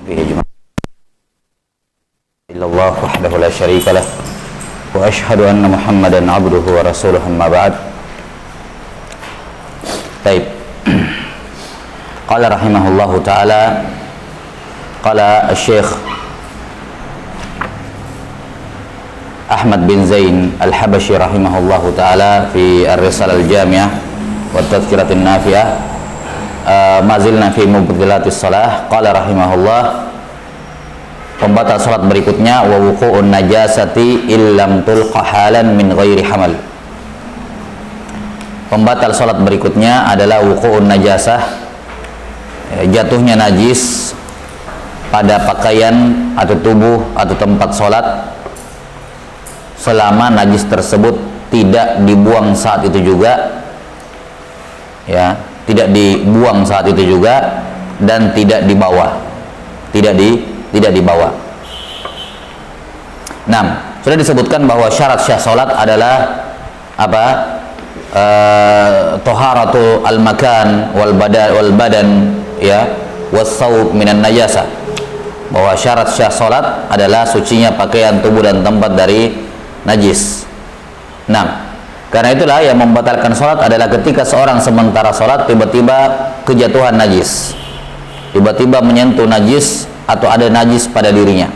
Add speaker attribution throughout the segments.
Speaker 1: illallah wahdahu la syarika lah wa asyhadu anna Muhammadan abduhu wa rasuluhu amma ba'd. Baik. Qala rahimahullahu taala, qala Syekh Ahmad bin Zain Al-Habashi rahimahullahu taala fi Ar-Risalah Al-Jami'ah wa Tadhkiratin Nafi'ah, mazilna fi mubtilatis shalah. Qala rahimahullah, pembatal salat berikutnya wa wuqu'un najasati illam tulqa halan min ghairi hamal. Pembatal salat berikutnya adalah wuqu'un najasah, jatuhnya najis pada pakaian atau tubuh atau tempat salat selama najis tersebut tidak dibuang saat itu juga, ya, tidak dibuang saat itu juga dan tidak dibawa, tidak dibawa. Nah, sudah disebutkan bahwa syarat syah salat adalah apa? Taharatu al-makan wal badan ya, was-saub minan najasa. Bahwa syarat syah salat adalah sucinya pakaian, tubuh dan tempat dari najis. Nah, karena itulah yang membatalkan salat adalah ketika seorang sementara salat tiba-tiba kejatuhan najis, tiba-tiba menyentuh najis atau ada najis pada dirinya.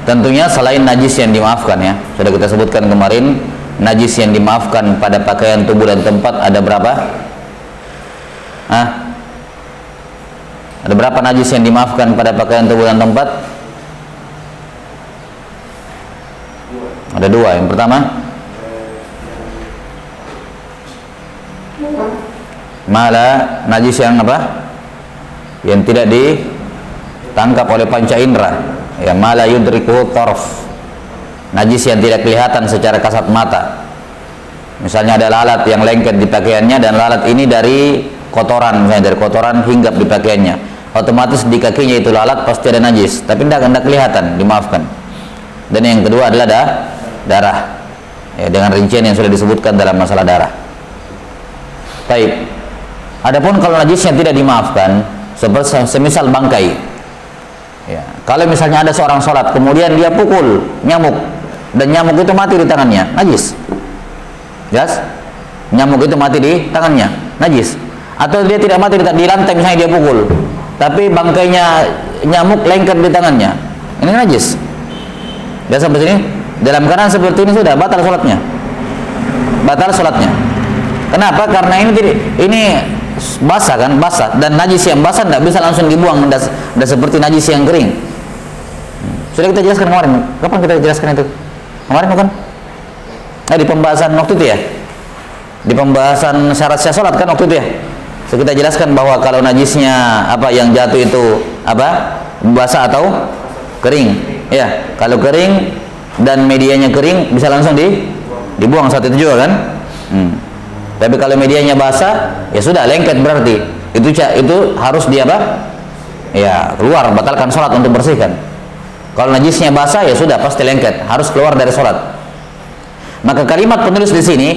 Speaker 1: Tentunya selain najis yang dimaafkan, ya, sudah kita sebutkan kemarin, najis yang dimaafkan pada pakaian, tubuh dan tempat ada berapa? Ada berapa najis yang dimaafkan pada pakaian, tubuh dan tempat? Ada dua. Yang pertama, mala, najis yang apa? Yang tidak ditangkap oleh panca indera, ya, mala yudrikuhu tarf, najis yang tidak kelihatan secara kasat mata. Misalnya ada lalat yang lengket di pakaiannya dan lalat ini dari kotoran, misalnya dari kotoran hinggap di pakaiannya, otomatis di kakinya itu lalat pasti ada najis, tapi tidak kelihatan, dimaafkan. Dan yang kedua adalah darah, ya, dengan rincian yang sudah disebutkan dalam masalah darah. Baik. Adapun kalau najisnya tidak dimaafkan, semisal bangkai, ya, kalau misalnya ada seorang sholat kemudian dia pukul nyamuk dan nyamuk itu mati di tangannya, najis. Jelas? Nyamuk itu mati di tangannya, najis. Atau dia tidak mati di lantai, misalnya dia pukul, tapi bangkainya nyamuk lengket di tangannya, ini najis. Dan sampai sini, dalam keadaan seperti ini sudah batal sholatnya, batal sholatnya. Kenapa? Karena ini basah kan, basah, dan najis yang basah tidak bisa langsung dibuang, tidak seperti najis yang kering. Sudah kita jelaskan kemarin. Kapan kita jelaskan itu? Kemarin bukan? Di pembahasan waktu itu, ya, di pembahasan syarat syah salat kan waktu itu, ya. So, kita jelaskan bahwa kalau najisnya apa yang jatuh itu apa? Basah atau kering. Ya, kalau kering dan medianya kering bisa langsung dibuang saat itu juga kan? Tapi kalau medianya basah, ya sudah lengket, berarti itu harus dia apa? Ya, keluar, batalkan sholat untuk bersihkan. Kalau najisnya basah, ya sudah pasti lengket, harus keluar dari sholat. Maka kalimat penulis di sini,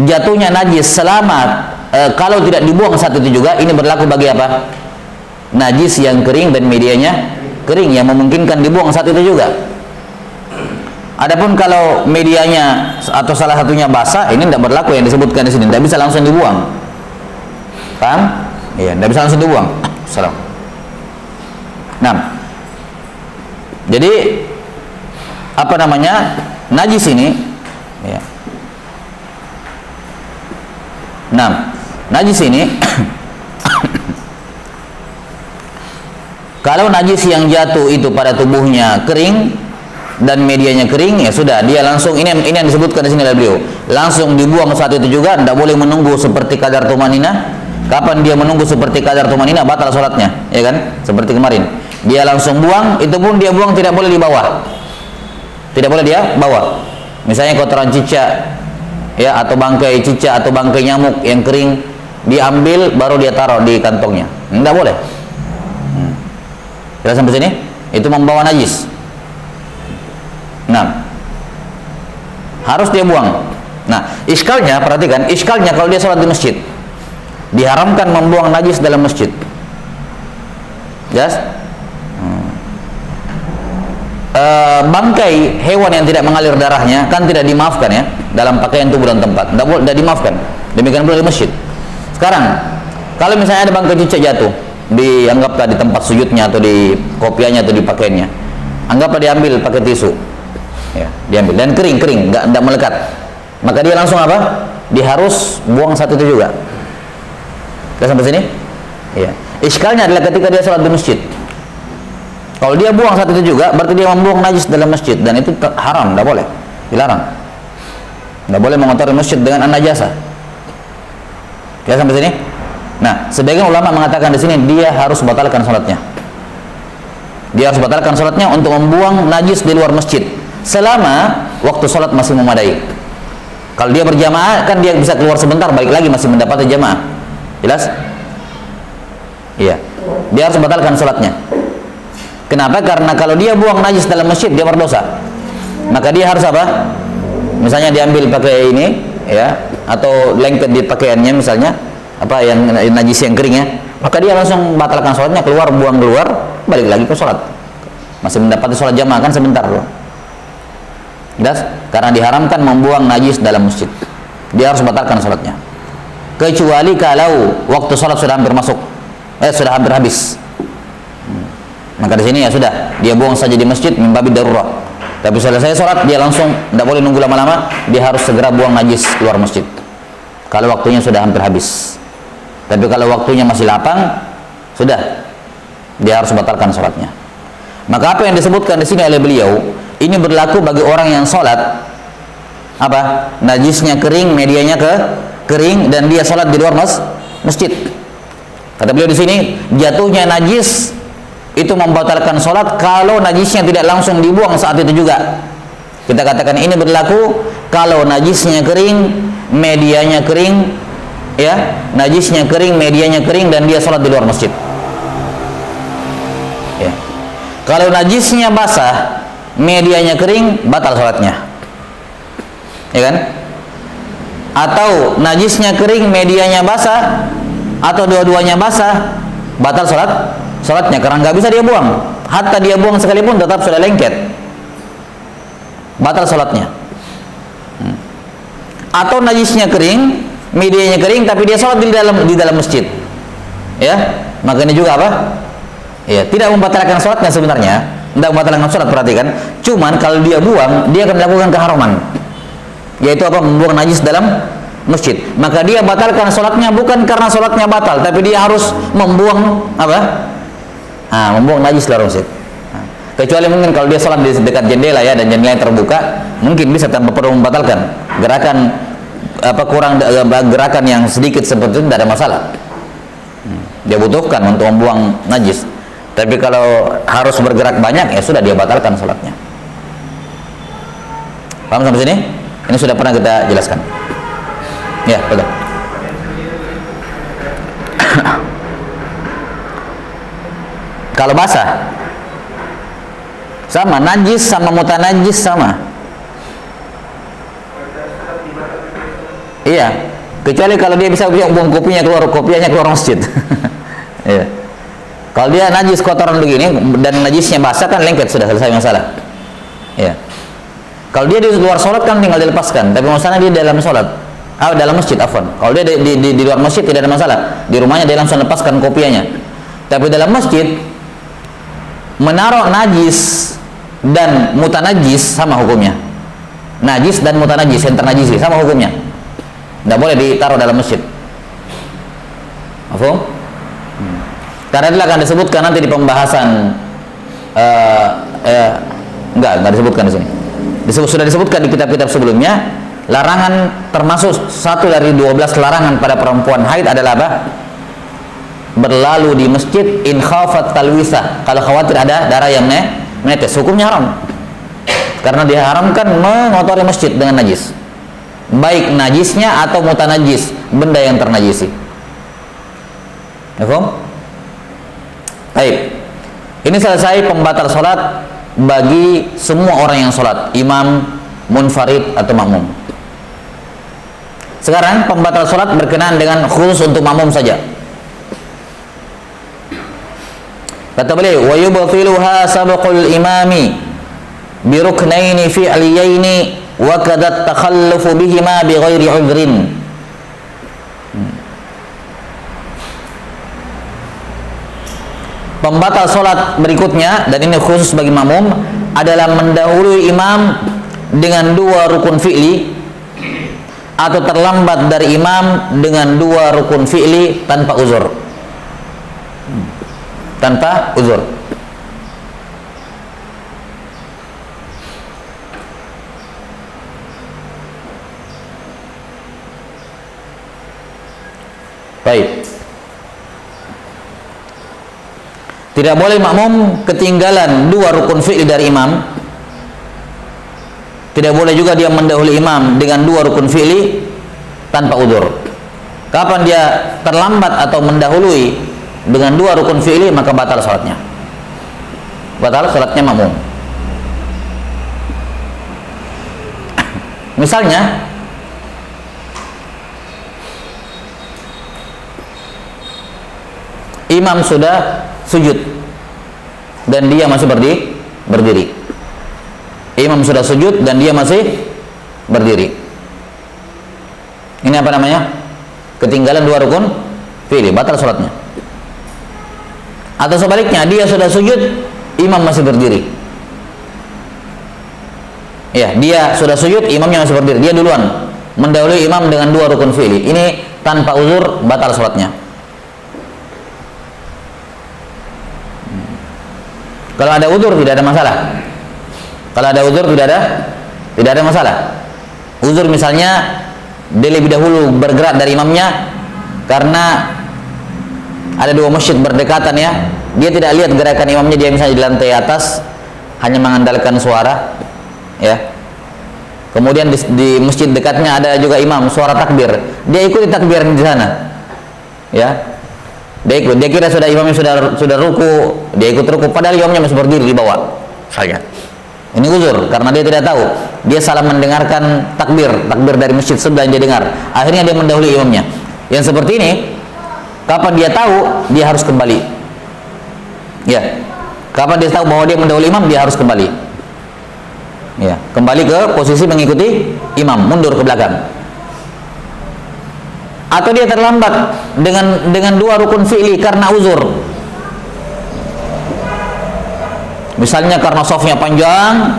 Speaker 1: jatuhnya najis selama kalau tidak dibuang saat itu juga, ini berlaku bagi apa? Najis yang kering dan medianya kering, yang memungkinkan dibuang saat itu juga. Adapun kalau medianya atau salah satunya basah, ini tidak berlaku yang disebutkan di sini, tidak bisa langsung dibuang. Paham? Iya, tidak bisa langsung dibuang. Salam. Nah, jadi apa namanya, najis ini, ya. Nah, najis ini kalau najis yang jatuh itu pada tubuhnya kering dan medianya kering, ya sudah, dia langsung, ini yang disebutkan di sini oleh beliau, langsung dibuang saat itu juga, tidak boleh menunggu seperti kadar tumanina. Kapan dia menunggu seperti kadar tumanina, batal sholatnya, ya kan? Seperti kemarin, dia langsung buang, itu pun dia buang tidak boleh dibawa, tidak boleh dia bawa. Misalnya kotoran cicak, ya, atau bangkai cicak atau bangkai nyamuk yang kering, diambil baru dia taruh di kantongnya, tidak boleh. Jelas sampai sini? Itu membawa najis. Nah, harus dia buang. Nah, iskalnya, perhatikan, iskalnya kalau dia sholat di masjid, diharamkan membuang najis dalam masjid. Jelas? bangkai hewan yang tidak mengalir darahnya kan tidak dimaafkan ya dalam pakaian tubuh dan tempat, tidak dimaafkan. Demikian pula di masjid. Sekarang kalau misalnya ada bangkai cicak jatuh, dianggaplah di tempat sujudnya atau di kopiahnya atau di pakaiannya, anggaplah diambil pakai tisu, ya, diambil dan kering, nggak melekat, maka dia langsung apa? Dia harus buang saat itu juga. Kita sampai sini? Ya. Iskalnya adalah ketika dia sholat di masjid. Kalau dia buang saat itu juga, berarti dia membuang najis dalam masjid, dan itu haram, tidak boleh, dilarang. Tidak boleh mengotori masjid dengan an-najasa. Ya, sampai sini. Nah, sebagian ulama mengatakan di sini dia harus batalkan sholatnya. Dia harus batalkan sholatnya untuk membuang najis di luar masjid selama waktu sholat masih memadai. Kalau dia berjamaah kan dia bisa keluar sebentar, balik lagi masih mendapati jamaah. Jelas? Iya. Dia harus batalkan sholatnya. Kenapa? Karena kalau dia buang najis dalam masjid dia berdosa. Maka dia harus apa? Misalnya diambil pakai ini, ya, atau lengket di pakaiannya misalnya, apa yang najis yang kering ya, maka dia langsung batalkan sholatnya, buang keluar, balik lagi ke sholat. Masih mendapati sholat jamaah kan sebentar loh. Jelas? Karena diharamkan membuang najis dalam masjid. Dia harus batalkan sholatnya. Kecuali kalau waktu sholat sudah hampir masuk, sudah hampir habis. Maka di sini ya sudah, dia buang saja di masjid min babi darurat. Tapi selesai sholat dia langsung, tidak boleh nunggu lama-lama, dia harus segera buang najis keluar masjid. Kalau waktunya sudah hampir habis. Tapi kalau waktunya masih lapang, sudah, dia harus batalkan sholatnya. Maka apa yang disebutkan di sini oleh beliau, ini berlaku bagi orang yang sholat, apa? Najisnya kering, medianya kering, dan dia sholat di luar masjid. Kata beliau di sini, jatuhnya najis itu membatalkan sholat kalau najisnya tidak langsung dibuang saat itu juga. Kita katakan ini berlaku kalau najisnya kering, medianya kering, ya, najisnya kering, medianya kering, dan dia sholat di luar masjid. Ya. Kalau najisnya basah, medianya kering, batal sholatnya, ya kan? Atau najisnya kering, medianya basah, atau dua-duanya basah, batal sholatnya karena nggak bisa dia buang. Hatta dia buang sekalipun tetap sudah lengket, batal sholatnya. Atau najisnya kering, medianya kering, tapi dia sholat di dalam masjid, ya, maka ini juga apa? Ya, tidak membatalkan sholatnya sebenarnya, tidak membatalkan sholat, perhatikan. Cuman kalau dia buang, dia akan melakukan keharaman, yaitu apa? Membuang najis dalam masjid. Maka dia batalkan sholatnya bukan karena sholatnya batal, tapi dia harus membuang apa? Membuang najis dalam masjid. Kecuali mungkin kalau dia sholat di dekat jendela ya, dan jendela terbuka, mungkin bisa tanpa perlu membatalkan gerakan gerakan yang sedikit seperti itu, tidak ada masalah. Dia butuhkan untuk membuang najis. Tapi kalau harus bergerak banyak, ya sudah, dia batalkan sholatnya. Paham sampai sini? Ini sudah pernah kita jelaskan. Ya, betul. Kalau basah sama, najis sama mutanajis sama. Iya, kecuali kalau dia bisa buang kopiahnya keluar masjid. Iya. Kalau dia najis kotoran begini dan najisnya basah kan lengket, sudah selesai masalah. Iya. Kalau dia di luar sholat kan tinggal dilepaskan, tapi masalahnya dia dalam sholat, dalam masjid, afwan. Kalau dia di luar masjid tidak ada masalah, di rumahnya dia langsung lepaskan kopiahnya. Tapi dalam masjid menaruh najis dan mutanajis sama hukumnya. Najis dan mutanajis yang ternajisi sama hukumnya. Tidak boleh ditaruh dalam masjid. Paham? Karena itu akan disebutkan nanti di pembahasan. Enggak disebutkan di sini. Sudah disebutkan di kitab-kitab sebelumnya. Larangan termasuk satu dari 12 larangan pada perempuan haid adalah apa? Berlalu di masjid in khafat talwisah, kalau khawatir ada darah yang menetes. Hukumnya haram, karena diharamkan mengotori masjid dengan najis, baik najisnya atau mutanajis, benda yang ternajisi. Paham? Baik, ini selesai pembatal sholat bagi semua orang yang sholat, imam, munfarid atau makmum. Sekarang pembatal sholat berkenaan dengan khusus untuk makmum saja. Kata beliau, wa yubtiluha sabqul imami bi ruknaini fi'liyaini wa kadhat takhallufu bihima bi ghairi 'udhrin. Pembatal salat berikutnya, dan ini khusus bagi makmum, adalah mendahului imam dengan 2 rukun fi'li atau terlambat dari imam dengan 2 rukun fi'li tanpa uzur. Tanpa uzur. Baik. Tidak boleh makmum ketinggalan 2 rukun fi'li dari imam. Tidak boleh juga dia mendahului imam dengan 2 rukun fi'li tanpa uzur. Kapan dia terlambat atau mendahului dengan 2 rukun fi'li, maka batal salatnya. Batal salatnya makmum. Misalnya, imam sudah sujud dan dia masih berdiri. Imam sudah sujud dan dia masih berdiri. Ini apa namanya? Ketinggalan 2 rukun fi'li, batal salatnya. Atau sebaliknya, dia sudah sujud, imam masih berdiri. Ya, dia sudah sujud, imamnya masih berdiri. Dia duluan mendahului imam dengan 2 rukun fi'li. Ini tanpa uzur, batal salatnya. Kalau ada uzur tidak ada masalah. Kalau ada uzur tidak ada masalah. Uzur misalnya dia lebih dahulu bergerak dari imamnya karena ada 2 masjid berdekatan ya. Dia tidak lihat gerakan imamnya, dia misalnya di lantai atas hanya mengandalkan suara ya. Kemudian di masjid dekatnya ada juga imam, suara takbir. Dia ikuti takbir di sana. Ya. Dia kira sudah imamnya sudah ruku, dia ikut ruku padahal imamnya masih berdiri di bawah saja. Ini uzur karena dia tidak tahu. Dia salah mendengarkan takbir dari masjid sebelah yang dia dengar. Akhirnya dia mendahului imamnya. Yang seperti ini, kapan dia tahu, dia harus kembali. Ya. Kapan dia tahu bahwa dia mendahului imam, dia harus kembali. Ya, kembali ke posisi mengikuti imam, mundur ke belakang. Atau dia terlambat dengan 2 rukun fi'li karena uzur. Misalnya karena shafnya panjang,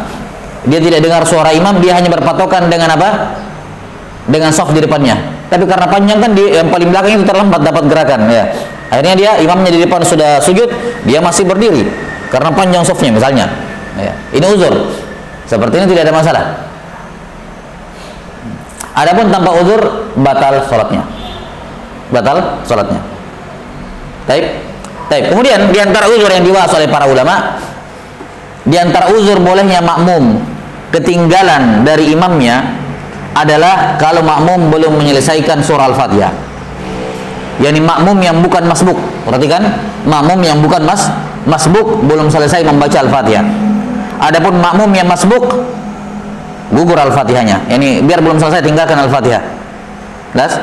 Speaker 1: dia tidak dengar suara imam, dia hanya berpatokan dengan apa? Dengan shaf di depannya. Tapi karena panjang kan yang paling belakang itu terlambat dapat gerakan ya. Akhirnya dia imamnya di depan sudah sujud, dia masih berdiri karena panjang shafnya misalnya. Ya. Ini uzur. Seperti ini tidak ada masalah. Adapun tanpa uzur, batal salatnya. Batal salatnya. Taib. Kemudian di antara uzur yang dibahas oleh para ulama, di antara uzur bolehnya makmum ketinggalan dari imamnya adalah kalau makmum belum menyelesaikan surah Al-Fatihah. Yani makmum yang bukan masbuk. Perhatikan, makmum yang bukan masbuk belum selesai membaca Al-Fatihah. Adapun makmum yang masbuk gugur Al-Fatihahnya. Yani biar belum selesai tinggalkan Al-Fatihah. Jelas?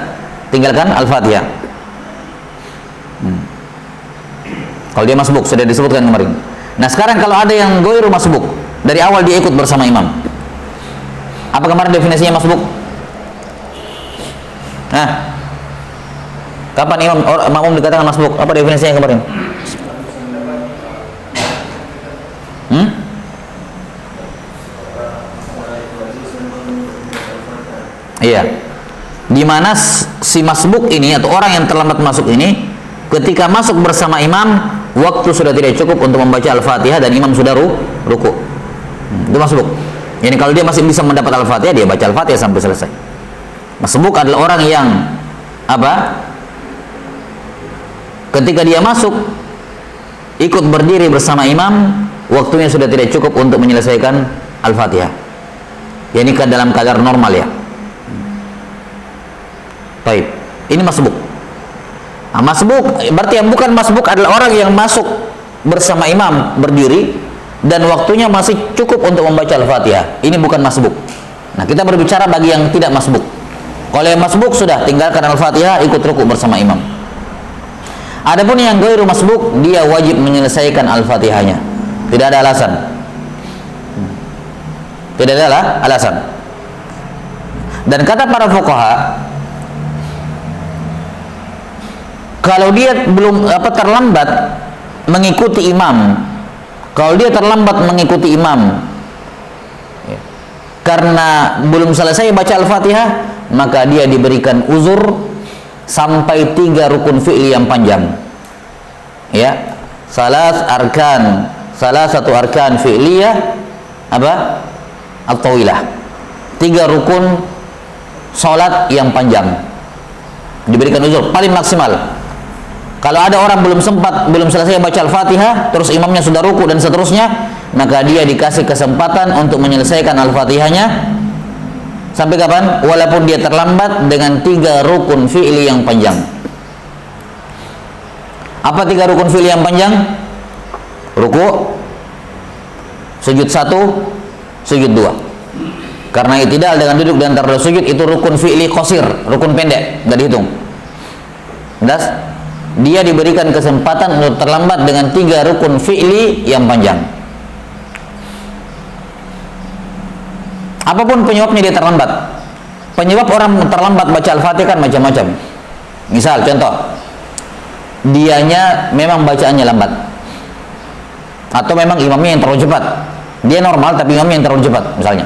Speaker 1: Tinggalkan Al-Fatihah. Kalau dia masbuk sudah disebutkan kemarin. Nah, sekarang kalau ada yang ghairu masbuk, dari awal dia ikut bersama imam. Apa kemarin definisinya masbuk? Nah, kapan makmum dikatakan masbuk? Apa definisinya kemarin? Iya. Di mana si masbuk ini atau orang yang terlambat masuk ini ketika masuk bersama imam, waktu sudah tidak cukup untuk membaca Al-Fatihah dan imam sudah ruku. Itu masbuk. Yani kalau dia masih bisa mendapat Al-Fatihah, dia baca Al-Fatihah sampai selesai. Masbuk adalah orang yang apa? Ketika dia masuk ikut berdiri bersama imam, waktunya sudah tidak cukup untuk menyelesaikan Al-Fatihah. Yani dalam kadar normal ya. Baik, ini masbuk. Nah, masbuk berarti yang bukan masbuk adalah orang yang masuk bersama imam berdiri dan waktunya masih cukup untuk membaca Al-Fatihah. Ini bukan masbuk. Nah, kita berbicara bagi yang tidak masbuk. Kalau yang masbuk sudah tinggalkan Al-Fatihah, ikut ruku bersama imam. Adapun yang ghairu masbuk, dia wajib menyelesaikan Al-Fatihahnya. Tidak ada alasan. Tidak ada alasan. Dan kata para fuqaha, kalau dia belum terlambat mengikuti imam, kalau dia terlambat mengikuti imam karena belum selesai baca Al-Fatihah, maka dia diberikan uzur sampai 3 rukun fi'li yang panjang. Ya, salah satu arkan fi'liyah apa? At-tawilah. 3 rukun salat yang panjang. Diberikan uzur paling maksimal. Kalau ada orang belum selesai baca Al-Fatihah, terus imamnya sudah ruku dan seterusnya, maka dia dikasih kesempatan untuk menyelesaikan Al-Fatihahnya sampai kapan? Walaupun dia terlambat dengan 3 rukun fi'li yang panjang. Apa 3 rukun fi'li yang panjang? Ruku, sujud 1, sujud 2. Karena i'tidal dengan duduk di antara sujud itu rukun fi'li qasir, rukun pendek, enggak dihitung. Jelas? Dia diberikan kesempatan untuk terlambat dengan 3 rukun fi'li yang panjang. Apapun penyebabnya dia terlambat. Penyebab orang terlambat baca Al-Fatihah kan macam-macam. Misal contoh, dianya memang bacaannya lambat, atau memang imamnya yang terlalu cepat. Dia normal tapi imamnya yang terlalu cepat misalnya.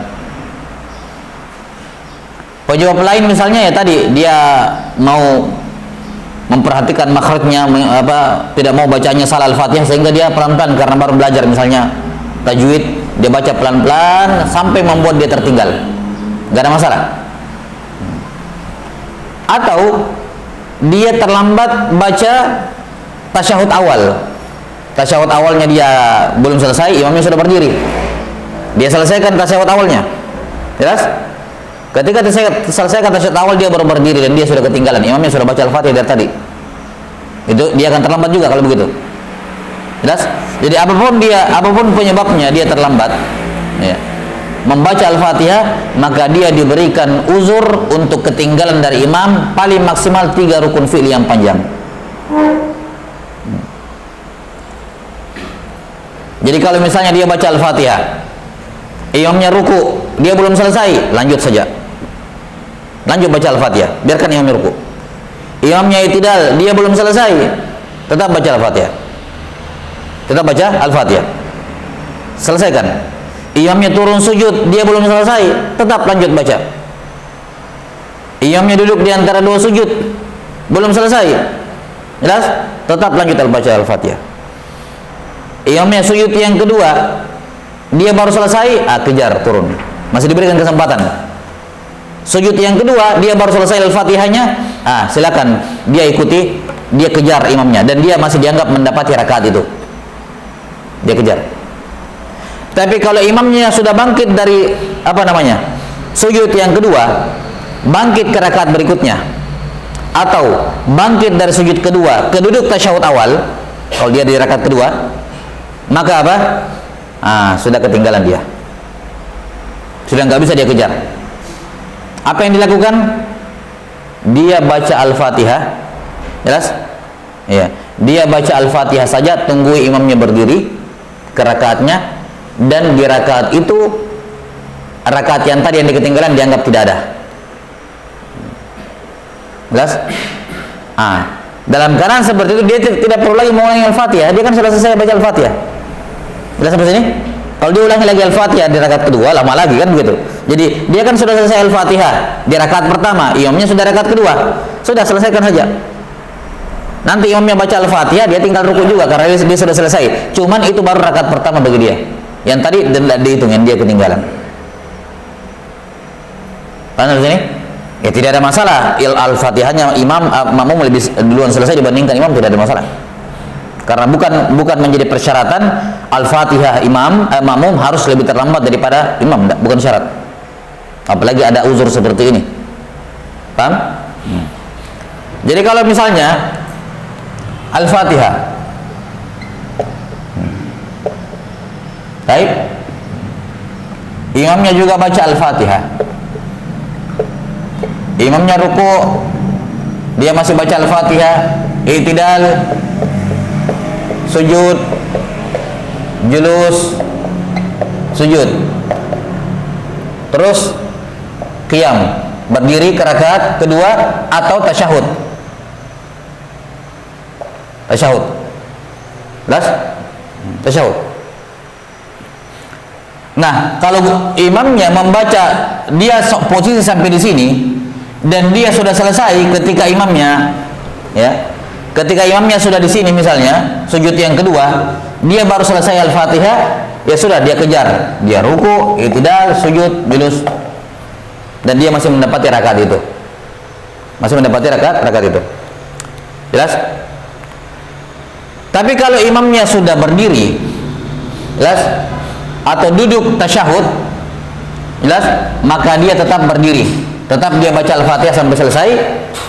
Speaker 1: Penyebab lain misalnya ya tadi, dia mau memperhatikan makhrajnya, tidak mau bacanya salah Al-Fatihah sehingga dia pelan-pelan karena baru belajar misalnya tajwid, dia baca pelan-pelan sampai membuat dia tertinggal. Nggak ada masalah. Atau dia terlambat baca tasyahud awal. Tasyahud awalnya dia belum selesai, imamnya sudah berdiri. Dia selesaikan tasyahud awalnya. Jelas? Ketika selesaikan tasyahud awal dia baru berdiri dan dia sudah ketinggalan. Imamnya sudah baca Al-Fatihah dari tadi. Itu dia akan terlambat juga kalau begitu. Jelas? Jadi apapun penyebabnya dia terlambat, ya, membaca Al-Fatihah, maka dia diberikan uzur untuk ketinggalan dari imam paling maksimal 3 rukun fi'li yang panjang. Jadi kalau misalnya dia baca Al-Fatihah, imamnya ruku, dia belum selesai, lanjut saja. Lanjut baca Al-Fatihah, biarkan imamnya ruku. Imamnya i'tidal, dia belum selesai, tetap baca Al-Fatihah. Tetap baca Al-Fatihah. Selesaikan. Imamnya turun sujud, dia belum selesai, tetap lanjut baca. Imamnya duduk di antara 2 sujud, belum selesai. Jelas? Tetap lanjut baca Al-Fatihah. Imamnya sujud yang kedua, dia baru selesai, kejar turun. Masih diberikan kesempatan. Sujud yang kedua, dia baru selesai Al-Fatihahnya, silakan dia ikuti, dia kejar imamnya dan dia masih dianggap mendapati rakaat itu. Dia kejar. Tapi kalau imamnya sudah bangkit dari sujud yang kedua, bangkit ke rakaat berikutnya, atau bangkit dari sujud kedua ke duduk tasyahud awal, kalau dia di rakaat kedua, maka sudah ketinggalan dia. Sudah nggak bisa dia kejar. Apa yang dilakukan? Dia baca Al-Fatihah. Jelas? Ya. Dia baca Al-Fatihah saja, tunggu imamnya berdiri ke rakaatnya, dan di rakaat itu, rakaat yang tadi yang ketinggalan dianggap tidak ada. Jelas? Dalam keadaan seperti itu dia tidak perlu lagi mengulangi Al-Fatihah, dia kan sudah selesai baca Al-Fatihah. Jelas sampai sini? Kalau dia ulangi lagi Al-Fatihah di rakaat kedua, lama lagi kan begitu. Jadi dia kan sudah selesai Al-Fatihah di rakaat pertama, imamnya sudah rakaat kedua, sudah selesaikan saja. Nanti imamnya baca Al-Fatihah, dia tinggal ruku juga karena dia sudah selesai. Cuman itu baru rakaat pertama bagi dia. Yang tadi tidak dihitung, yang dia ketinggalan. Paham sini? Ya tidak ada masalah. Al-Fatihahnya makmum lebih duluan selesai dibandingkan imam, tidak ada masalah. Karena bukan menjadi persyaratan Al-Fatihah makmum harus lebih terlambat daripada imam, bukan syarat. Apalagi ada uzur seperti ini. Paham? Jadi kalau misalnya Al-Fatihah, baik, imamnya juga baca Al-Fatihah, imamnya ruku, dia masih baca Al-Fatihah, i'tidal, sujud, julus, sujud. terus qiyam, berdiri ke rakaat kedua atau tasyahud. Tasyahud. Jelas? Tasyahud. Nah, kalau imamnya membaca, dia posisi sampai di sini dan dia sudah selesai ketika imamnya, ya, ketika imamnya sudah di sini misalnya sujud yang kedua, dia baru selesai Al-Fatihah, ya sudah dia kejar, dia ruku, i'tidal, sujud, julus, dan dia masih mendapati rakaat itu, masih mendapati rakaat itu. Jelas? Tapi kalau imamnya sudah berdiri, jelas, atau duduk tasyahud, jelas, maka dia tetap berdiri, tetap dia baca Al-Fatihah sampai selesai,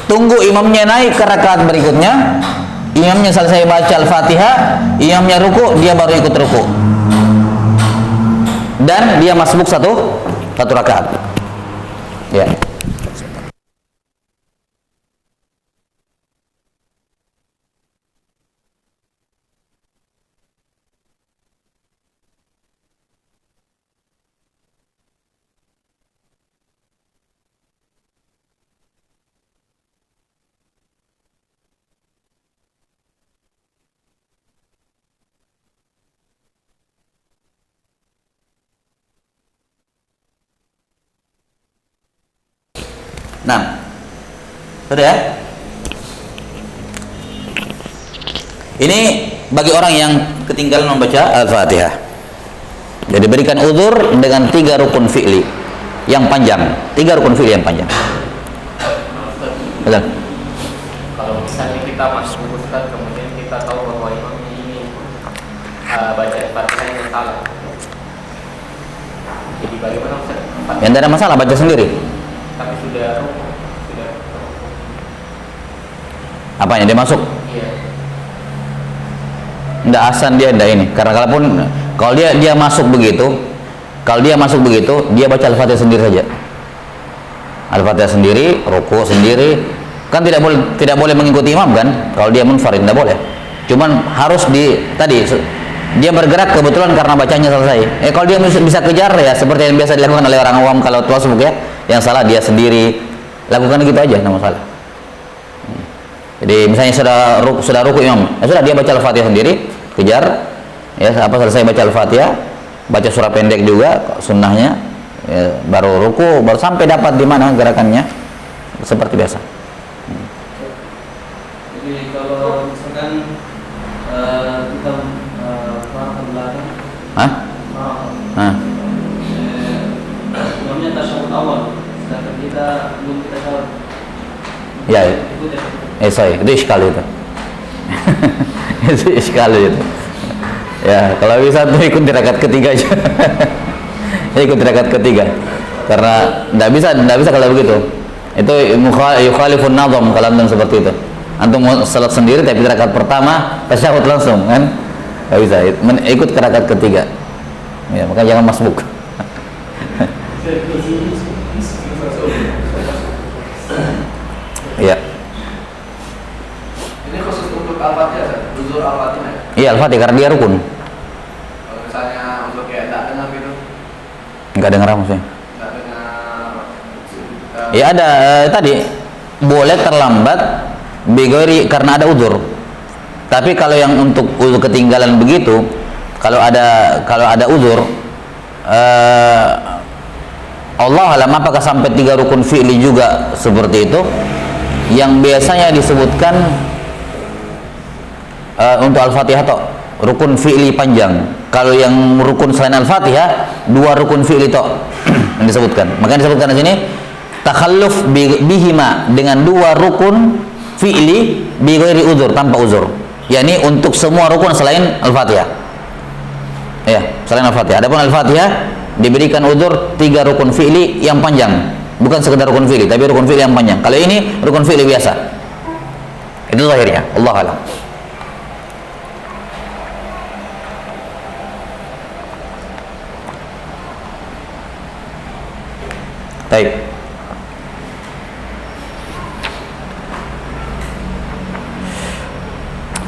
Speaker 1: tunggu imamnya naik ke rakaat berikutnya, imamnya selesai baca Al-Fatihah, imamnya ruku, dia baru ikut ruku, dan dia masbuk satu rakaat, ya. Nah, sudah ya? Ini bagi orang yang ketinggalan membaca Al-Fatihah. Jadi berikan uzur dengan 3 rukun fi'li yang panjang, 3 rukun fi'li yang panjang. Betul.
Speaker 2: Kalau misalnya kita masuk Ustaz, kemudian kita tahu bahwa imam ini baca Al-Fatihah yang salah. Jadi bagaimana Ustaz?
Speaker 1: Yang tidak ada masalah, baca sendiri.
Speaker 2: Tapi sudah
Speaker 1: Apanya dia masuk?
Speaker 2: Iya.
Speaker 1: Nggak asan dia, nggak ini. Karena kalau dia masuk begitu, dia baca Al-Fatihah sendiri saja. Al-Fatihah sendiri, ruku sendiri. Kan tidak boleh mengikuti imam kan? Kalau dia munfarid tidak boleh. Cuman harus dia bergerak kebetulan karena bacanya selesai. Kalau dia bisa kejar ya seperti yang biasa dilakukan oleh orang awam kalau tasawuf ya. Yang salah dia sendiri. Lakukan gitu aja, tidak masalah. Jadi misalnya sudah ruku imam, ya sudah dia baca Al-Fatihah sendiri, kejar, ya selesai baca Al-Fatihah, baca surah pendek juga sunnahnya, ya, baru ruku, baru sampai dapat di mana gerakannya, seperti biasa.
Speaker 3: Jadi kalau misalkan kita ke belakang, imamnya tasyahud awal, sedangkan kita belum kita tasyahud.
Speaker 1: Ya. Itu iskal itu. Itu iskal itu. Ya, kalau bisa tuh ikut di rakaat ketiga aja. Ikut di rakaat ketiga. Karena enggak bisa kalau begitu. Itu yukhalifun nazam kalau antum seperti itu. Antum mau salat sendiri tapi di rakaat pertama tasyahud langsung kan? Enggak bisa. Ikut ke rakaat ketiga. Ya, maka jangan masbuk. Ya.
Speaker 4: Ini khusus untuk Al-Fatihah, uzur Al-Fatihah.
Speaker 1: Iya, Al-Fatihah karena dia rukun.
Speaker 4: Kalau misalnya untuk kayak tak dengar gitu.
Speaker 1: Enggak dengar maksudnya.
Speaker 4: Tak dengar.
Speaker 1: Ya ada tadi boleh terlambat bigori karena ada uzur. Tapi kalau yang untuk uzur ketinggalan begitu, kalau ada uzur, Allah alam apakah sampai 3 rukun fi'li juga seperti itu? Yang biasanya disebutkan untuk Al-Fatihah toh rukun fi'li panjang. Kalau yang rukun selain Al-Fatihah 2 rukun fi'li toh yang disebutkan. Maka disebutkan di sini takhalluf bihima dengan 2 rukun fi'li bi ghairi uzur, tanpa uzur. yakni untuk semua rukun selain Al-Fatihah. Ya, selain Al-Fatihah. Adapun Al-Fatihah diberikan uzur 3 rukun fi'li yang panjang. Bukan sekedar rukun fi'li, tapi rukun fi'li yang panjang. Kalau ini rukun fi'li biasa. Itu zahirnya. Allah alam. Baik.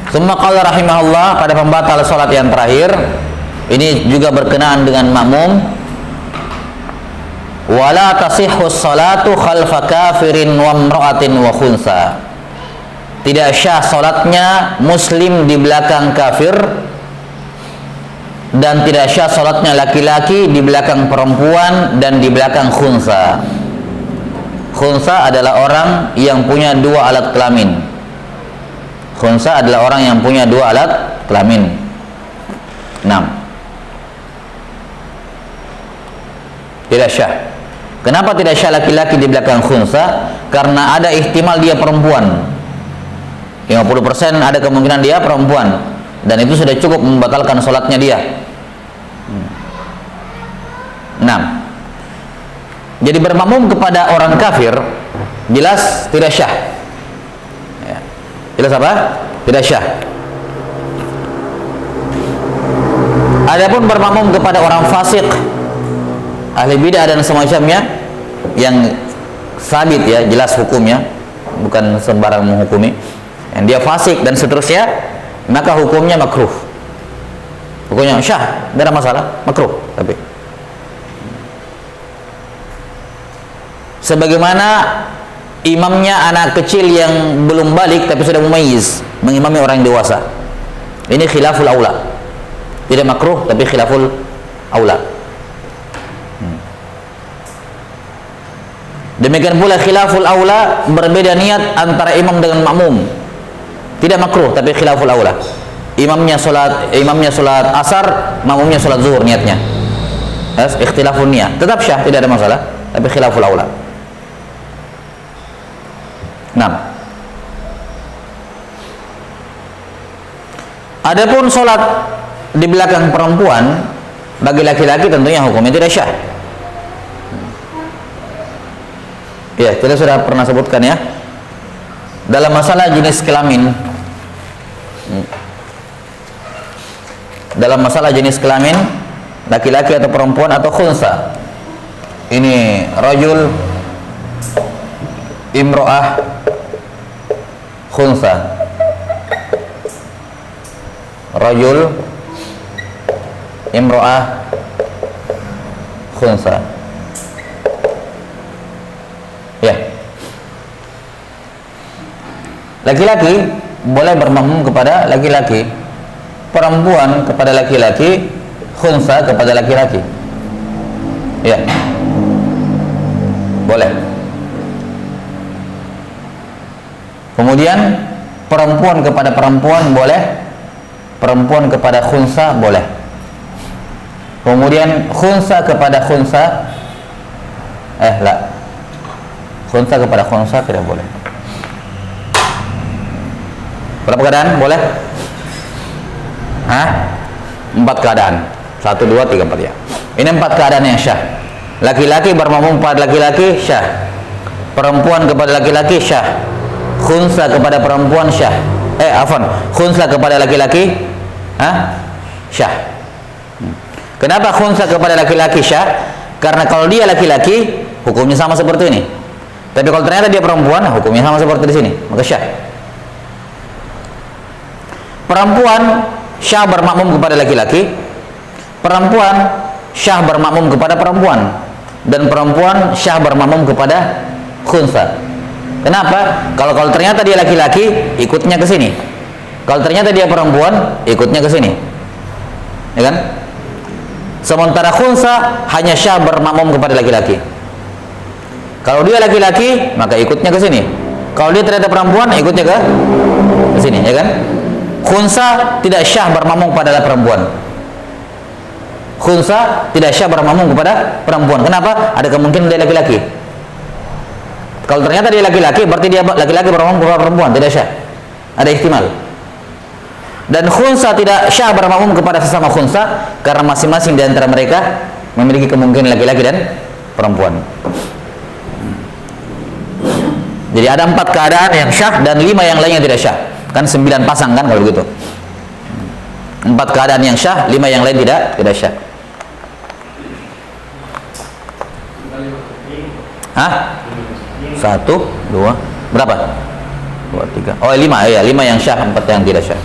Speaker 1: Summa qala rahimahullah, pada pembatal salat yang terakhir, ini juga berkenaan dengan makmum. wala tasihhu salatu khalfa kafirin wa imra'atin wa khunsa. Tidak syah salatnya muslim di belakang kafir, dan tidak syah salatnya laki-laki di belakang perempuan dan di belakang khunsa. Khunsa adalah orang yang punya dua alat kelamin. Khunsa adalah orang yang punya dua alat kelamin. 6. Tidak syah. Kenapa tidak syah laki-laki di belakang khunsa? Karena ada ihtimal dia perempuan. 50% ada kemungkinan dia perempuan, dan itu sudah cukup membatalkan sholatnya dia. 6. Jadi bermakmum kepada orang kafir jelas tidak syah. Ya. Jelas apa? Tidak syah. Adapun bermakmum kepada orang fasik, ahli bidah dan semacamnya, yang sabit ya, jelas hukumnya, bukan sembarang menghukumi, yang dia fasik dan seterusnya, maka hukumnya makruh. Hukumnya syah, tidak ada masalah, makruh. Tapi sebagaimana imamnya anak kecil yang belum balik tapi sudah mumayyiz, mengimami orang yang dewasa, ini khilaful aula. Tidak makruh tapi khilaful aula. Demikian pula khilaful aula, berbeda niat antara imam dengan makmum. Tidak makruh tapi khilaful aula. Imamnya salat asar, makmumnya salat zuhur niatnya. Ikhtilafun niat. Tetap syah, tidak ada masalah, tapi khilaful aula. 6. Adapun salat di belakang perempuan bagi laki-laki tentunya hukumnya tidak syah. Ya, kita sudah pernah sebutkan ya. Dalam masalah jenis kelamin, dalam masalah jenis kelamin, laki-laki atau perempuan atau khunsa, ini rajul, imro'ah, khunsa. Rajul, imro'ah, khunsa. Ya. Laki-laki boleh bermakmum kepada laki-laki, perempuan kepada laki-laki, khunsa kepada laki-laki. Ya. Boleh. Kemudian perempuan kepada perempuan boleh, perempuan kepada khunsa boleh. Kemudian khunsa kepada khunsa, khunsa kepada khunsa tidak boleh. Berapa keadaan boleh? 4 keadaan. 1, 2, 3, 4 ya. Ini 4 keadaan yang syah. Laki-laki bermakmum pada laki-laki syah. Perempuan kepada laki-laki syah. Khunsa kepada perempuan syah. Khunsa kepada laki-laki syah. Kenapa khunsa kepada laki-laki syah? Karena kalau dia laki-laki hukumnya sama seperti ini. Tapi kalau ternyata dia perempuan, hukumnya sama seperti di sini, maka syah. Perempuan syah bermakmum kepada laki-laki, perempuan syah bermakmum kepada perempuan, dan perempuan syah bermakmum kepada khunsa. Kenapa? Kalau ternyata dia laki-laki, ikutnya ke sini. Kalau ternyata dia perempuan, ikutnya ke sini. Ya kan? Sementara khunsa hanya syah bermakmum kepada laki-laki. Kalau dia laki-laki, maka ikutnya ke sini. Kalau dia ternyata perempuan, ikutnya ke sini, ya kan? Khunsa tidak syah bermakmum kepada perempuan. Khunsa tidak syah bermakmum kepada perempuan. Kenapa? Ada kemungkinan dia laki-laki. Kalau ternyata dia laki-laki, berarti dia laki-laki bermakmum kepada perempuan, tidak syah. Ada ihtimal. Dan khunsa tidak syah bermakmum kepada sesama khunsa karena masing-masing di antara mereka memiliki kemungkinan laki-laki dan perempuan. Jadi ada 4 keadaan yang syah dan 5 yang lainnya tidak syah. Kan 9 pasang kan kalau begitu. 4 keadaan yang syah, 5 yang lain tidak syah. Hah? 1, 2, berapa? 2, 3. Oh, 5 ya, 5 yang syah, 4 yang tidak syah.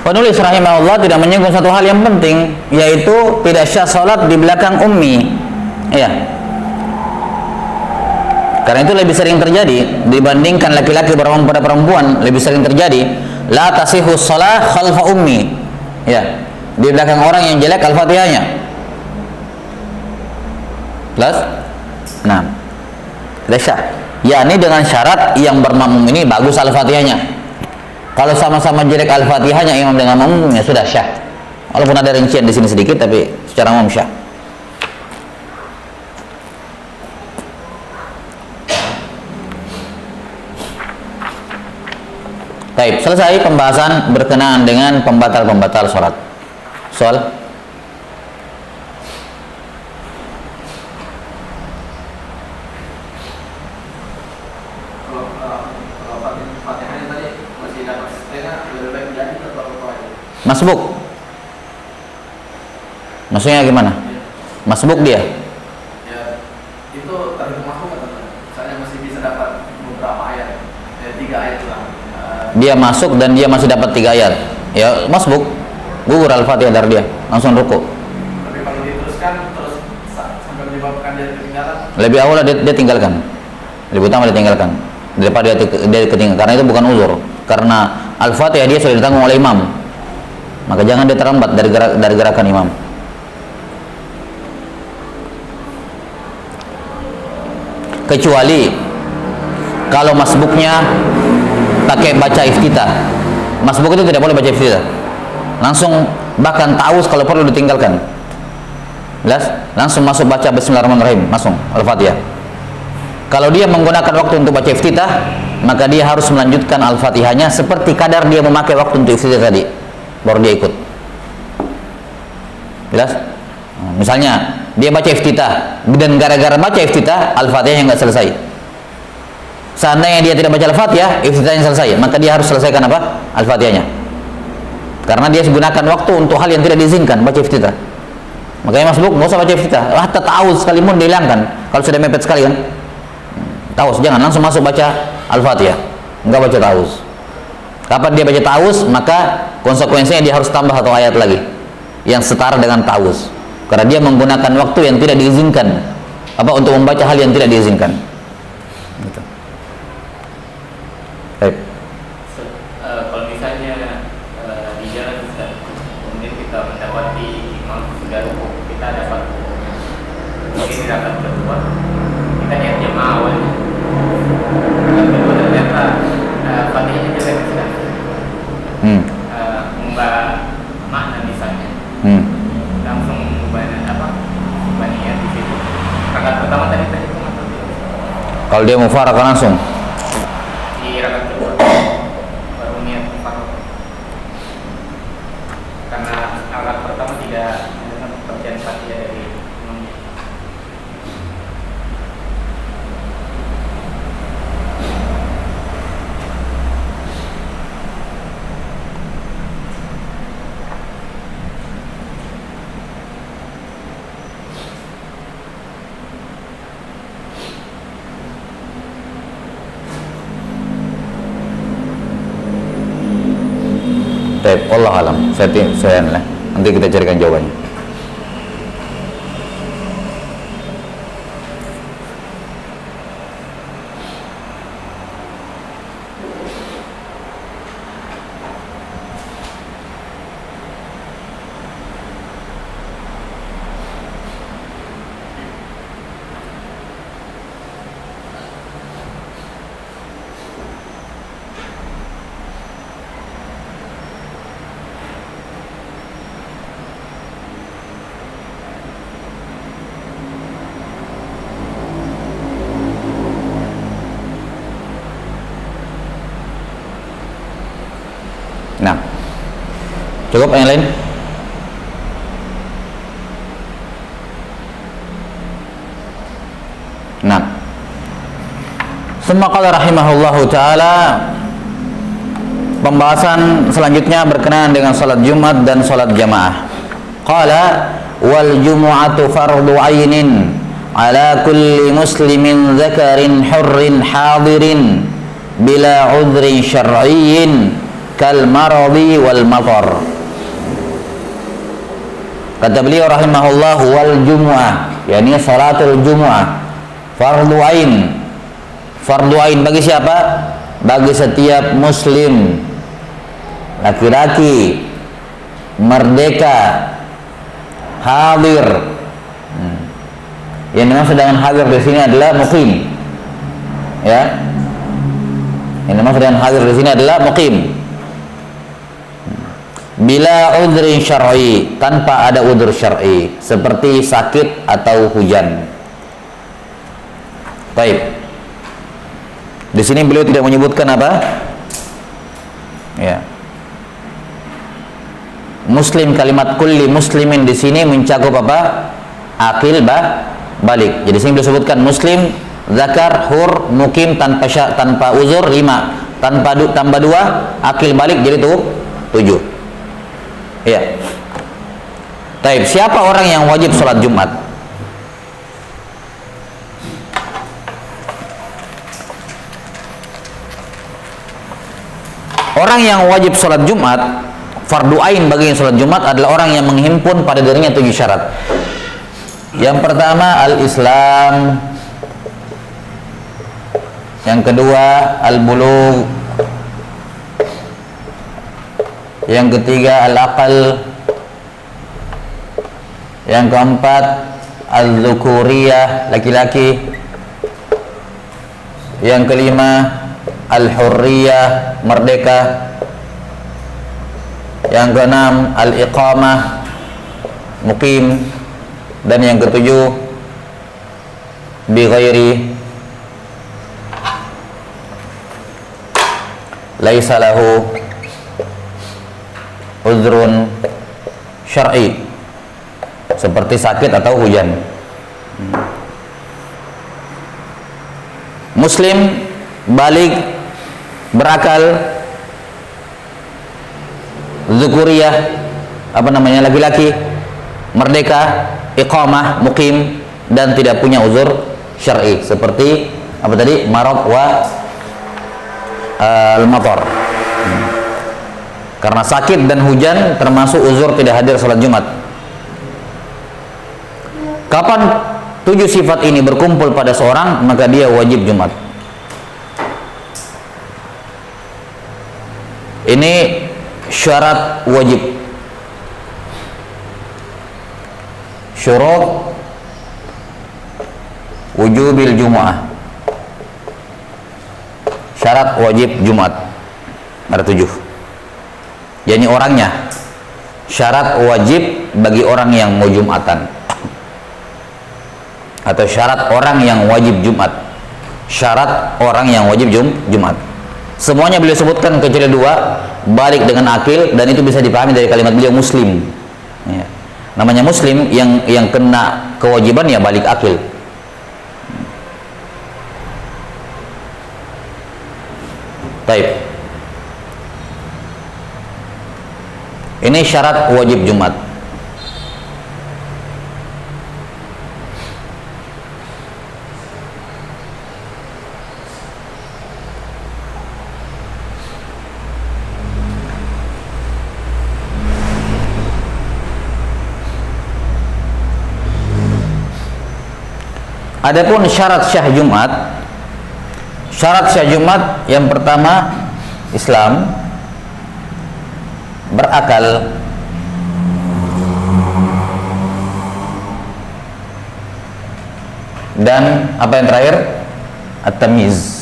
Speaker 1: Penulis rahimahullah tidak menyinggung satu hal yang penting, yaitu tidak syah salat di belakang ummi. Ya. Karena itu lebih sering terjadi dibandingkan laki-laki berhubungan pada perempuan, lebih sering terjadi la tasihhu shalah khalfa ummi. Ya. Di belakang orang yang jelek Al-Fatihahnya. Jelas? Nah. Tidak syah. Yakni dengan syarat yang bermakmum ini bagus Al-Fatihahnya. Kalau sama-sama jelek Al-Fatihahnya imam dengan makmum, ya sudah syah. Walaupun ada rincian di sini sedikit, tapi secara umum syah. Baik, selesai pembahasan berkenaan dengan pembatal-pembatal sholat. Soal?
Speaker 4: Fatihahnya tadi masih dapat setengah, lebih baik jadi atau apa aja?
Speaker 1: Masbuk. Maksudnya gimana? Masbuk dia?
Speaker 4: Ya, itu terhitung masuk atau tidak? Misalnya masih bisa dapat beberapa ayat, 3 ayat lah.
Speaker 1: Dia masuk dan dia masih dapat 3 ayat. Ya, masbuk. Gugur Al-Fatihah dari dia, langsung ruku.
Speaker 4: Tapi kalau diteruskan terus sampai menyebabkan dia ketinggalan,
Speaker 1: Lebih awal dia tinggalkan. Lebih utama dia tinggalkan daripada dia ketinggalan, karena itu bukan uzur. Karena Al-Fatihah dia sudah ditanggung oleh imam. Maka jangan dia terlambat dari gerakan imam. Kecuali kalau masbuknya pakai baca iftitah. Masbuk itu tidak boleh baca iftitah. Langsung bahkan ta'awuz kalau perlu ditinggalkan. Jelas? Langsung masuk baca bismillahirrahmanirrahim, langsung Al-Fatihah. Kalau dia menggunakan waktu untuk baca iftitah, maka dia harus melanjutkan Al-Fatihahnya seperti kadar dia memakai waktu untuk iftitah tadi. Baru dia ikut. Jelas? Misalnya dia baca iftitah dan gara-gara baca iftitah Al-Fatihahnya nggak selesai. Seandainya dia tidak baca Al-Fatihah, iftitahnya selesai, maka dia harus selesaikan apa? Al-Fatihahnya. Karena dia gunakan waktu untuk hal yang tidak diizinkan, baca iftitah. Makanya masbuk nggak usah baca iftitah. Hatta ta'awuz sekalipun dihilangkan. Kalau sudah mepet sekali kan. Ta'awuz jangan langsung masuk baca Al-Fatihah. Enggak baca ta'awuz. Kapan dia baca ta'awuz, maka konsekuensinya dia harus tambah satu ayat lagi yang setara dengan ta'awuz. Karena dia menggunakan waktu yang tidak diizinkan untuk membaca hal yang tidak diizinkan. Gitu. Baik.
Speaker 2: Kalau misalnya di jalan Ustaz, kemudian kita mendapati imam sudah rukuk, kita dapat mungkin di rakaat kedua, kita niat jamaah awalnya. Rakaat kedua ternyata Fatihahnya jelek Ustaz. Mengubah makna misalnya. Langsung mengubah niat di situ. Rakaat pertama tadi itu atau tidak?
Speaker 1: Kalau dia mufaraqah langsung
Speaker 2: Di rakaat kedua baru niat mufaraqah. Karena rakaat pertama tidak mendengar bacaan Fatihah dari imamnya.
Speaker 1: Baik, Allah alam. Saya nanti kita carikan jawabannya. Nah, cukup yang lain? Nah, summa qala rahimahullahu ta'ala, pembahasan selanjutnya berkenaan dengan salat Jumat dan salat jamaah. Qala wal jumu'atu fardu ainin ala kulli muslimin dzakarin hurrin hadirin bila udhrin syar'iyyin kal maradi wal matar. Kata beliau rahimahullah, wal jumu'ah, yakni salatul jumu'ah fardu ain. Fardu ain bagi siapa? Bagi setiap muslim, laki-laki, merdeka, hadir. Yang dimaksud dengan hadir di sini adalah muqim. Ya. Yang dimaksud dengan hadir di sini adalah muqim. Bila udhrin syar'i, tanpa ada udhur syar'i, seperti sakit atau hujan. Baik. Di sini beliau tidak menyebutkan apa? Ya. Muslim, kalimat kulli muslimin di sini mencakup apa? Akil, balik. Jadi sini beliau sebutkan muslim, zakar, hur, mukim tanpa uzur 5, tambah 2, akil balik jadi 7. Ya. Taib, siapa orang yang wajib sholat Jumat? Orang yang wajib sholat Jumat, fardu ain bagi yang sholat Jumat adalah orang yang menghimpun pada dirinya 7 syarat. Yang pertama al-Islam, yang kedua al-bulugh, yang ketiga al-aqal, yang keempat al-dzukuriyah, laki-laki, yang kelima al-hurriyah, merdeka, yang keenam al-iqamah, muqim, dan yang ketujuh bi ghairi laisa lahu uzrun syar'i, seperti sakit atau hujan. Muslim, balik, berakal, zukuriyah, laki-laki, merdeka, iqamah, mukim, dan tidak punya uzur syar'i, seperti apa tadi? Marad wa al-matar. Karena sakit dan hujan termasuk uzur tidak hadir sholat Jumat. Kapan 7 sifat ini berkumpul pada seorang, maka dia wajib Jumat. Ini syarat wajib. Syurut wujubil Jumu'ah. Syarat wajib Jumat. Ada 7. Yani orangnya. Syarat wajib bagi orang yang mau Jumatan. Atau syarat orang yang wajib Jumat. Syarat orang yang wajib Jumat. Semuanya beliau sebutkan kecuali 2, balik dengan akil, dan itu bisa dipahami dari kalimat beliau muslim. Ya. Namanya muslim yang kena kewajiban ya balik akil. Baik. Ini syarat wajib Jumat. Adapun syarat syah Jumat, syarat syah Jumat yang pertama Islam, berakal, dan apa yang terakhir? At-tamyiz.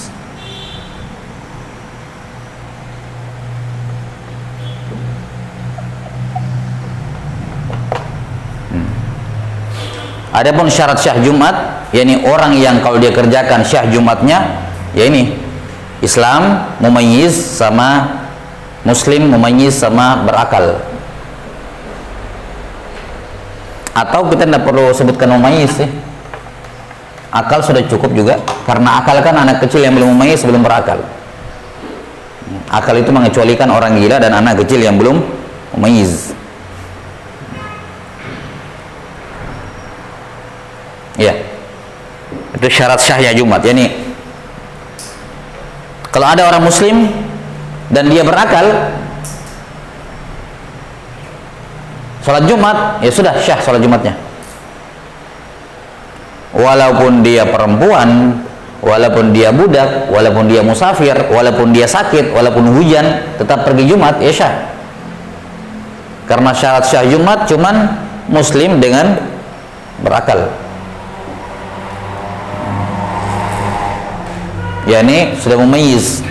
Speaker 1: Adapun syarat syah Jumat, yakni orang yang kalau dia kerjakan syah Jumatnya, ya ini Islam, mumayyiz, sama muslim, mumayyiz, sama berakal. Atau kita tidak perlu sebutkan mumayyiz ya. Akal sudah cukup juga, karena akal kan anak kecil yang belum mumayyiz, belum berakal. Akal itu mengecualikan orang gila dan anak kecil yang belum mumayyiz. Ya, itu syarat syahnya Jumat. Yani kalau ada orang muslim dan dia berakal, sholat Jumat, ya sudah syah sholat Jumatnya. Walaupun dia perempuan, walaupun dia budak, walaupun dia musafir, walaupun dia sakit, walaupun hujan, tetap pergi Jumat, ya syah. Karena syarat syah Jumat cuman muslim dengan berakal. Ya, ini sudah memayyiz.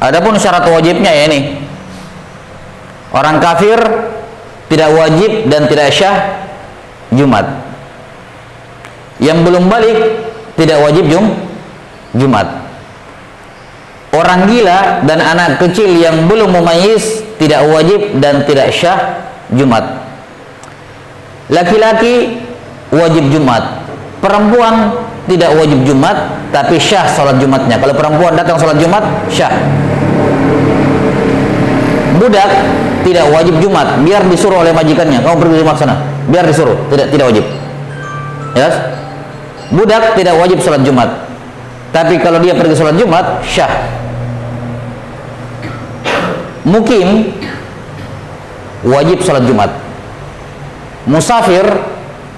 Speaker 1: Adapun syarat wajibnya ya ini, orang kafir tidak wajib dan tidak syah Jumat. Yang belum balik tidak wajib Jumat. Orang gila dan anak kecil yang belum memayyiz tidak wajib dan tidak syah Jumat. Laki-laki wajib Jumat, perempuan tidak wajib Jumat tapi syah sholat Jumatnya. Kalau perempuan datang sholat Jumat, syah. Budak tidak wajib Jumat, biar disuruh oleh majikannya, kamu pergi Jumat sana, biar disuruh, tidak wajib. Yes? Budak tidak wajib sholat Jumat, tapi kalau dia pergi sholat Jumat, syah. Mukim wajib sholat Jumat. Musafir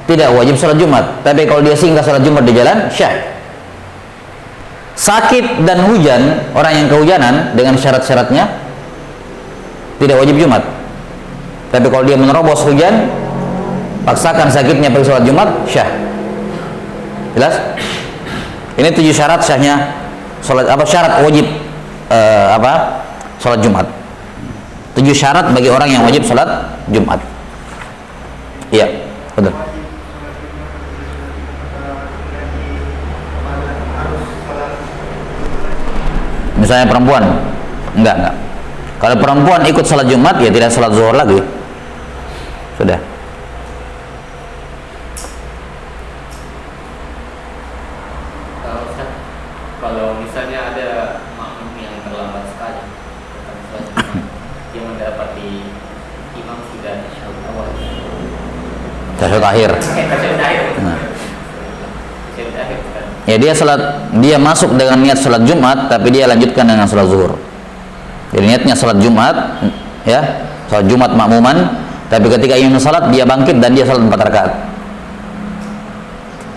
Speaker 1: tidak wajib sholat Jumat, tapi kalau dia singgah sholat Jumat di jalan, syah. Sakit dan hujan, orang yang kehujanan dengan syarat-syaratnya tidak wajib Jumat, tapi kalau dia menerobos hujan, paksakan sakitnya pergi sholat Jumat, syah. Jelas? Ini 7 syarat syahnya sholat, syarat wajib sholat Jumat. 7 syarat bagi orang yang wajib sholat Jumat. Iya, betul. Misalnya perempuan, enggak. Kalau perempuan ikut sholat Jumat, ya tidak sholat zuhur lagi. Sudah.
Speaker 2: Kalau misalnya ada makmum yang terlambat sekali, dia mendapati imam sudah tasyahud awal.
Speaker 1: Tasyahud akhir.
Speaker 2: Tasyahud akhir.
Speaker 1: Nah.
Speaker 2: Tasyahud akhir kan.
Speaker 1: Ya dia masuk dengan niat sholat Jumat, tapi dia lanjutkan dengan sholat zuhur. Jadi niatnya sholat Jumat, ya sholat Jumat makmuman, tapi ketika imam sholat dia bangkit dan dia sholat 4 rakaat.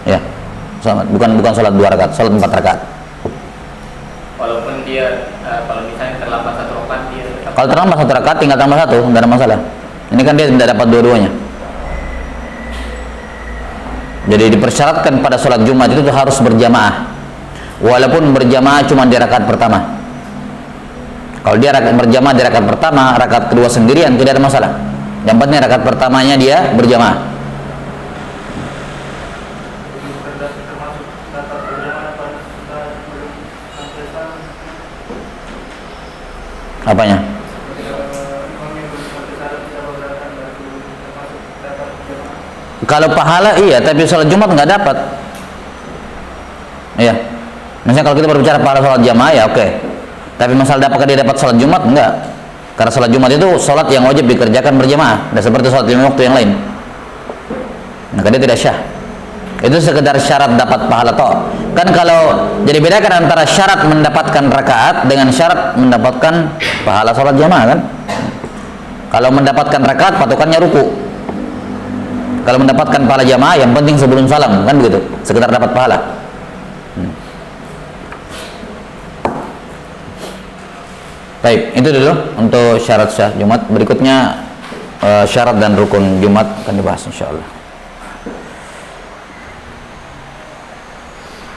Speaker 1: Ya, bukan sholat 2 rakaat, sholat 4 rakaat.
Speaker 2: Walaupun dia kalau misalnya terlambat 1 rakaat, dia tetap.
Speaker 1: Kalau terlambat 1 rakaat tinggal tambah 1, tidak ada masalah. Ini kan dia tidak dapat dua-duanya. Jadi dipersyaratkan pada sholat Jumat itu harus berjamaah, walaupun berjamaah cuma di rakaat pertama. Kalau dia berjamaah di rakaat pertama, rakaat kedua sendirian, tidak ada masalah. Yang penting rakaat pertamanya dia berjamaah. Apanya? Kalau pahala iya, tapi sholat Jumat nggak dapat. Iya. Misalnya kalau kita berbicara pahala sholat jamaah ya oke. Tapi masalah apakah dia dapat sholat Jumat? Enggak. Karena sholat Jumat itu sholat yang wajib dikerjakan berjamaah, dan seperti sholat 5 waktu yang lain. Maka dia tidak syah. Itu sekedar syarat dapat pahala toh. Kan kalau jadi bedakan antara syarat mendapatkan rakaat dengan syarat mendapatkan pahala sholat jamaah kan. Kalau mendapatkan rakaat patokannya ruku. Kalau mendapatkan pahala jamaah yang penting sebelum salam kan begitu, sekedar dapat pahala. Baik, itu dulu untuk syarat syah Jumat. Berikutnya syarat dan rukun Jumat akan dibahas insyaallah.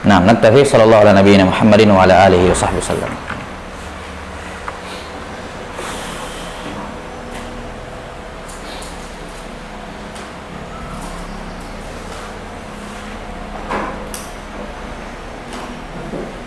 Speaker 1: Nah, naktafi sallallahu ala nabiyina Muhammadin wa ala alihi wa sahbihi wasallam.